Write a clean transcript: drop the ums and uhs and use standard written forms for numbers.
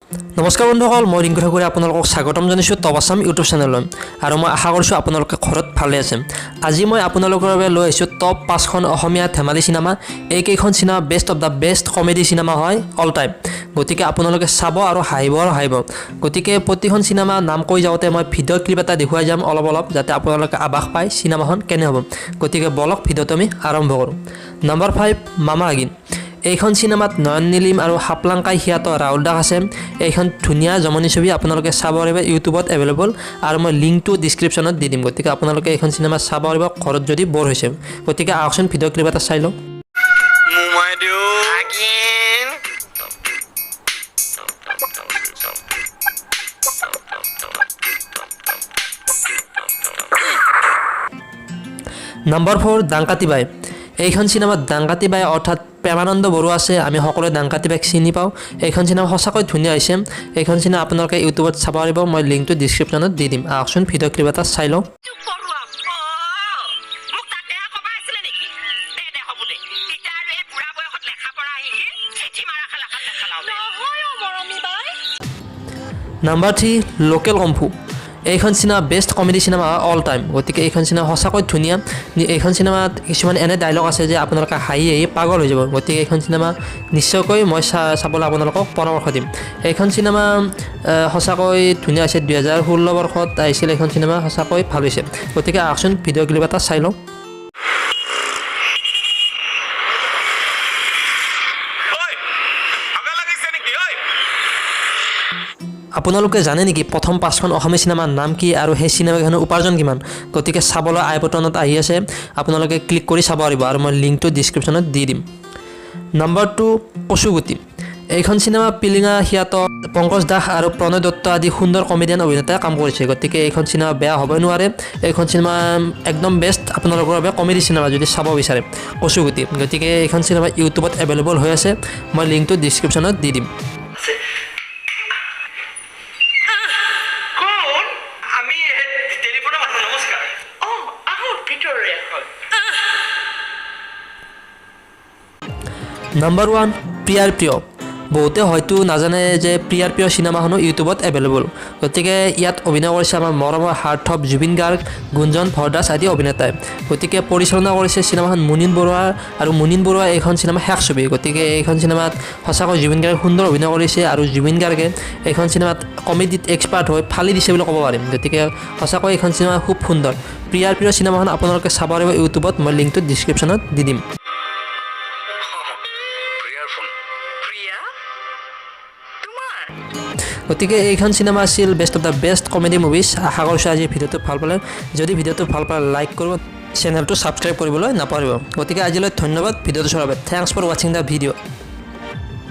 নমস্কাৰ বন্ধুসকল, মই ৰিংকু ঠাকুৰে আপোনালোকক স্বাগতম জনাইছোঁ টপ আছাম ইউটিউব চেনেললৈ আৰু মই আশা কৰিছোঁ আপোনালোকে ঘৰত ভালে আছে। আজি মই আপোনালোকৰ বাবে লৈ আহিছোঁ টপ 5খন অসমীয়া ধেমালি চিনেমা। এইকেইখন cinema best of the best comedy cinema হয় অল টাইম। গতিকে আপোনালোকে চাব আৰু হাঁহিব। গতিকে প্ৰতিখন চিনেমা নাম কৈ যাওঁতে মই ভিডিঅ' ক্লিপ এটা দেখুৱাই যাম অলপ যাতে আপোনালোকে আভাস পায় চিনেমাখন কেনে হ'ব। গতিকে বলক ভিডিঅ'টো আমি আৰম্ভ কৰোঁ। নম্বৰ 5 মামা আগিন। এইখন চিনেমাত নয়ন নীলিম আৰু হাপলাংকাই সিয়াত ৰাহুল দাস আছে। এইখন ধুনীয়া জমনি ছবি, আপোনালোকে চাব পাৰিব, ইউটিউবত এভেইলেবল আৰু মই লিংকটো ডিছক্ৰিপশ্যনত দি দিম। গতিকে আপোনালোকে এইখন চিনেমা চাব পাৰিব ঘৰত যদি বৰ হৈছে। গতিকে আহকচোন ভিডিঅ' ক্লিপ এটা চাই লওঁ। নম্বৰ 4 ডাংকাতি বাই। এইখন চিনেমাত ডাংকাতি বাই অৰ্থাৎ প্ৰেমানন্দ বৰুৱা আছে। আমি সকলোৱে ডাংকাতি বাইক চিনি পাওঁ। এইখন চিনেমা সঁচাকৈ ধুনীয়া হৈছে। এইখন চিনেমা আপোনালোকে ইউটিউবত চাব পাৰিব, মই লিংকটো ডিছক্ৰিপশ্যনত দি দিম। আহকচোন ভিডিঅ' ক্লিপ এটা চাই লওঁ। নম্বৰ 3 লোকেল কম্ফু। এইখন cinema best comedy cinema all time. গতিকে এইখন চিনেমা সঁচাকৈ ধুনীয়া। এইখন চিনেমাত কিছুমান এনে ডায়লগ আছে যে আপোনালোকে হাঁহি পাগল হৈ যাব। গতিকে এইখন চিনেমা নিশ্চয়কৈ মই চাবলৈ আপোনালোকক পৰামৰ্শ দিম। এইখন চিনেমা সঁচাকৈ ধুনীয়া হৈছে। 2016 বৰ্ষত আহিছিল এইখন চিনেমা, সঁচাকৈ ভাল হৈছে। গতিকে আহকচোন ভিডিঅ' ক্লিপ এটা চাই লওঁ। আপোনালোকে জানে নেকি প্ৰথম 5খন অসমীয়া চিনেমাৰ নাম কি আৰু সেই চিনেমাখনৰ উপাৰ্জন কিমান? গতিকে চাবলৈ আই বটনত আহি আছে, আপোনালোকে ক্লিক কৰি চাব পাৰিব আৰু মই লিংকটো ডিছক্ৰিপশ্যনত দি দিম। নম্বৰ 2 কচুগুটি। এইখন চিনেমা পিলিঙা সিয়াত পংকজ দাস আৰু প্ৰণয় দত্ত আদি সুন্দৰ কমেডিয়ান অভিনেতাই কাম কৰিছে। গতিকে এইখন চিনেমা বেয়া হ'বই নোৱাৰে। এইখন চিনেমা একদম বেষ্ট আপোনালোকৰ বাবে কমেডি চিনেমা যদি চাব বিচাৰে, কচুগুটি। গতিকে এইখন চিনেমা ইউটিউবত এভেইলেবল হৈ আছে, মই লিংকটো ডিছক্ৰিপশ্যনত দি দিম। নম্বৰ 1 প্ৰিয়াৰ প্ৰিয়। বহুতে হয়তো নাজানে যে প্ৰিয়াৰ প্ৰিয় চিনেমাখনো ইউটিউবত এভেইলেবল। গতিকে ইয়াত অভিনয় কৰিছে আমাৰ মৰমৰ হাৰ্থব জুবিন গাৰ্গ, গুঞ্জন ভৰদাস আদি অভিনেতাই। গতিকে পৰিচালনা কৰিছে চিনেমাখন মুনীন বৰুৱা, আৰু মুনীন বৰুৱা এইখন চিনেমা শেষ ছবি। গতিকে এইখন চিনেমাত সঁচাকৈ জুবিন গাৰ্গে সুন্দৰ অভিনয় কৰিছে আৰু জুবিন গাৰ্গে এইখন চিনেমাত কমেডিত এক্সপাৰ্ট হৈ ফালি দিছে বুলি ক'ব পাৰিম। গতিকে সঁচাকৈ এইখন চিনেমা খুব সুন্দৰ। প্ৰিয়াৰ প্ৰিয় চিনেমাখন আপোনালোকে চাব পাৰিব ইউটিউবত, মই লিংকটো ডিছক্ৰিপশ্যনত দি দিম। গতিকে এইখন চিনেমা আছিল best of the best comedy movies. আশা কৰিছোঁ আজি ভিডিঅ'টো ভাল পালে। যদি ভিডিঅ'টো ভাল পালে লাইক কৰিব, চেনেলটো ছাবস্ক্ৰাইব কৰিবলৈ নাপাহৰিব। গতিকে আজিলৈ ধন্যবাদ ভিডিঅ'টো চোৱাৰ বাবে। থেংকছ ফৰ ৱাচিং দ্য ভিডিঅ'।